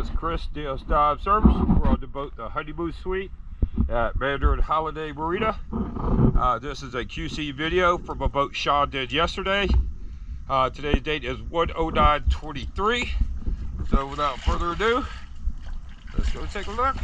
is Chris, DS Dive Service. We're on the boat, the Honeymoon Suite at Mandarin Holiday Marina. This is a QC video from a boat Sean did yesterday. Today's date is 1/09/23. So without further ado, let's go take a look.